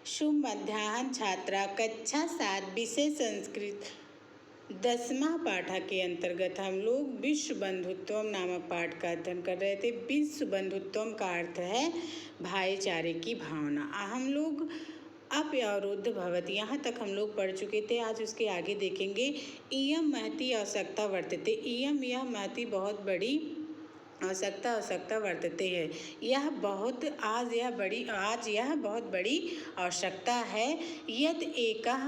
शुभ मध्याह्न छात्रा। कक्षा 7 विषय संस्कृत 10वां पाठक के अंतर्गत हम लोग विश्व बंधुत्व नामक पाठ का अध्ययन कर रहे थे। विश्व बंधुत्व का अर्थ है भाईचारे की भावना। हम लोग अप्यवरुद्ध भवति यहाँ तक हम लोग पढ़ चुके थे। आज उसके आगे देखेंगे। इयम महती आवश्यकता वर्तते। इयम यह महती बहुत बड़ी आवश्यकता वर्तते है। आज यह बहुत बड़ी आवश्यकता है। यत् एकः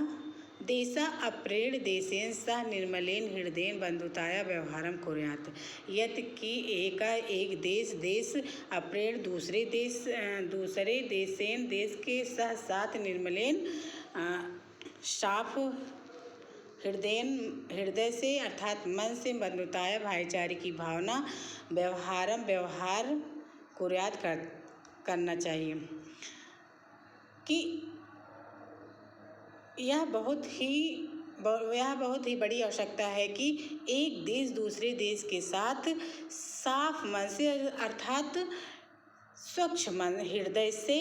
देशः अपरेण देशेन सह निर्मलेन हृदयेन बंधुताया व्यवहारं कुर्यात्। यत् कि एक देश अपरेण दूसरे देश के साथ निर्मलेन साफ हृदय से अर्थात मन से बंधुताया भाईचारे की भावना व्यवहार कुर्यात करना चाहिए। कि यह बहुत ही बड़ी आवश्यकता है कि एक देश दूसरे देश के साथ साफ मन से अर्थात स्वच्छ मन हृदय से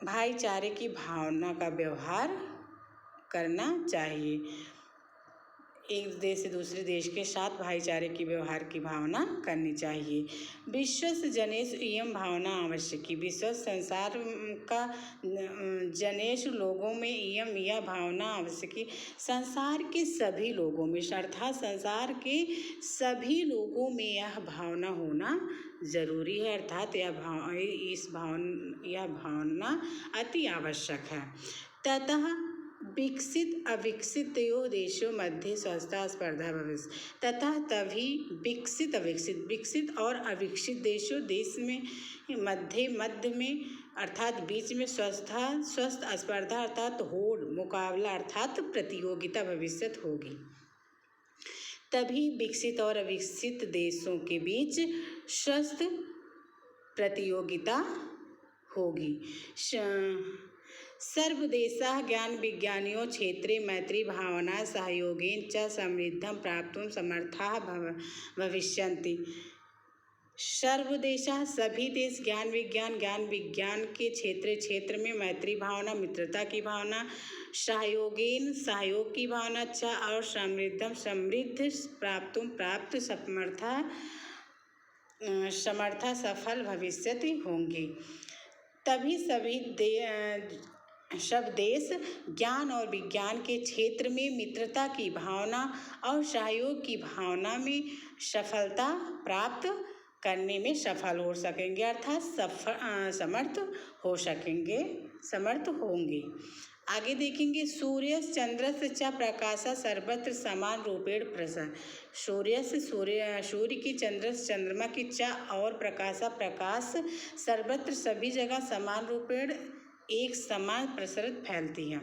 भाईचारे की भावना का व्यवहार करना चाहिए। एक देश से दूसरे देश के साथ भाईचारे की व्यवहार की भावना करनी चाहिए। विश्वस जनेषु इयं भावना आवश्यकी। विश्व संसार का जनेषु लोगों में यह भावना आवश्यकी। संसार के सभी लोगों में अर्थात संसार के सभी लोगों में यह भावना होना जरूरी है। अर्थात यह भावना अति आवश्यक है। ततः विकसित अविकसितयोः देशों मध्य स्वस्थता स्पर्धा भविष्यति। तथा तभी विकसित और अविकसित देश में मध्य में अर्थात बीच में स्वस्थ स्पर्धा अर्थात होड़ मुकाबला अर्थात प्रतियोगिता भविष्यत होगी। तभी विकसित और अविकसित देशों के बीच स्वस्थ प्रतियोगिता होगी। सर्वदेशाः ज्ञान विज्ञानियों क्षेत्रे मैत्री भावना सहयोगेन च समृद्धं प्राप्तुं समर्थाः भविष्यन्ति। सर्वदेशाः सभी देश ज्ञान विज्ञान के क्षेत्र में मैत्री भावना मित्रता की भावना सहयोगेन सहयोग की भावना च और समृद्ध प्राप्त समर्था सफल भविष्यति होंगे। तभी सब देश ज्ञान और विज्ञान के क्षेत्र में मित्रता की भावना और सहयोग की भावना में सफलता प्राप्त करने में सफल हो सकेंगे अर्थात समर्थ होंगे। आगे देखेंगे। सूर्यस्य चंद्रस्य च प्रकाशः सर्वत्र समान रूपेण प्रसरति। सूर्य की चंद्रमा की च और प्रकाश सर्वत्र सभी जगह समान रूपेण एक समान प्रसरित फैलती है।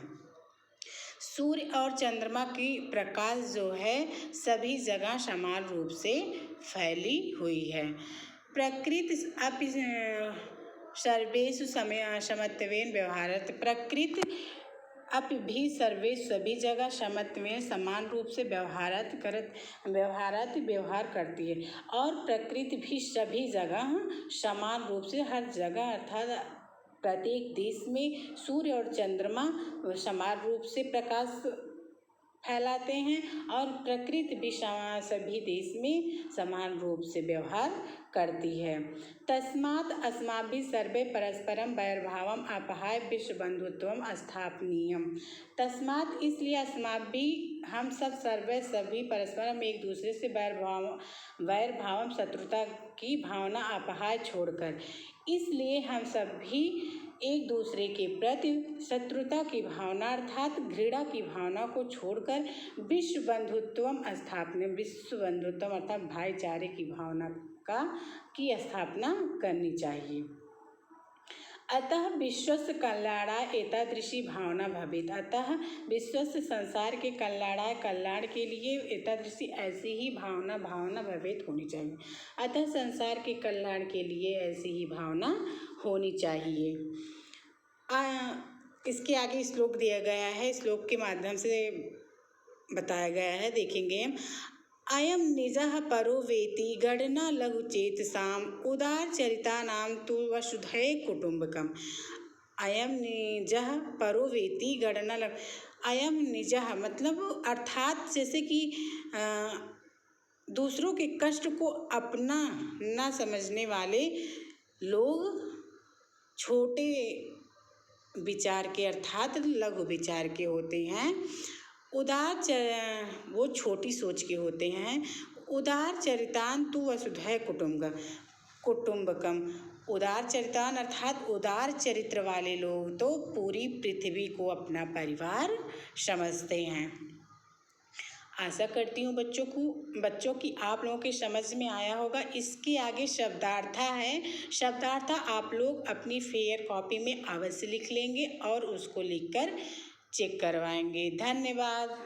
सूर्य और चंद्रमा की प्रकाश जो है सभी जगह समान रूप से फैली हुई है। प्रकृति अपि सर्वेषु समत्वेन व्यवहारति। प्रकृति अपि भी सर्वेषु सभी जगह समत्वेन समान रूप से व्यवहार करती है। और प्रकृति भी सभी जगह समान रूप से हर जगह अर्थात प्रत्येक देश में सूर्य और चंद्रमा समान रूप से प्रकाश फैलाते हैं और प्रकृति भी सभी देश में समान रूप से व्यवहार करती है। तस्मात् अस्माभिः सर्वे परस्परं वैरभावम् अपहाय विश्व बंधुत्वं स्थापनीयम्। तस्मात् इसलिए अस्माभिः हम सब सभी परस्परम एक दूसरे से वैर भावम शत्रुता की भावना अपहाय छोड़कर इसलिए हम सब भी एक दूसरे के प्रति शत्रुता की भावना अर्थात घृणा की भावना को छोड़कर विश्व बंधुत्व अर्थात भाईचारे की भावना की स्थापना करनी चाहिए। अतः विश्वस्य कल्याणाय एतादृशी भावना भवेत्। अतः विश्वस्य संसार के कल्याण के लिए एतादृशी ऐसी ही भावना भवेत् होनी चाहिए। अतः संसार के कल्याण के लिए ऐसी ही भावना होनी चाहिए। इसके आगे श्लोक दिया गया है। श्लोक के माध्यम से बताया गया है, देखेंगे। अयम निजः परो वेति गणना लघुचेतसाम उदार चरितानां तु वसुधैव कुटुम्बकम्। अयम निजः परो वेति गणना अयम निजः मतलब अर्थात जैसे कि दूसरों के कष्ट को अपना न समझने वाले लोग छोटे विचार के अर्थात लघु विचार के होते हैं। वो छोटी सोच के होते हैं। उदार चरितान तु वसुधैव कुटुम्बकम। उदार चरितान अर्थात उदार चरित्र वाले लोग तो पूरी पृथ्वी को अपना परिवार समझते हैं। आशा करती हूँ बच्चों की आप लोगों के समझ में आया होगा। इसके आगे शब्दार्थ है। शब्दार्थ आप लोग अपनी फेयर कॉपी में अवश्य लिख लेंगे और उसको लिखकर चेक करवाएंगे। धन्यवाद।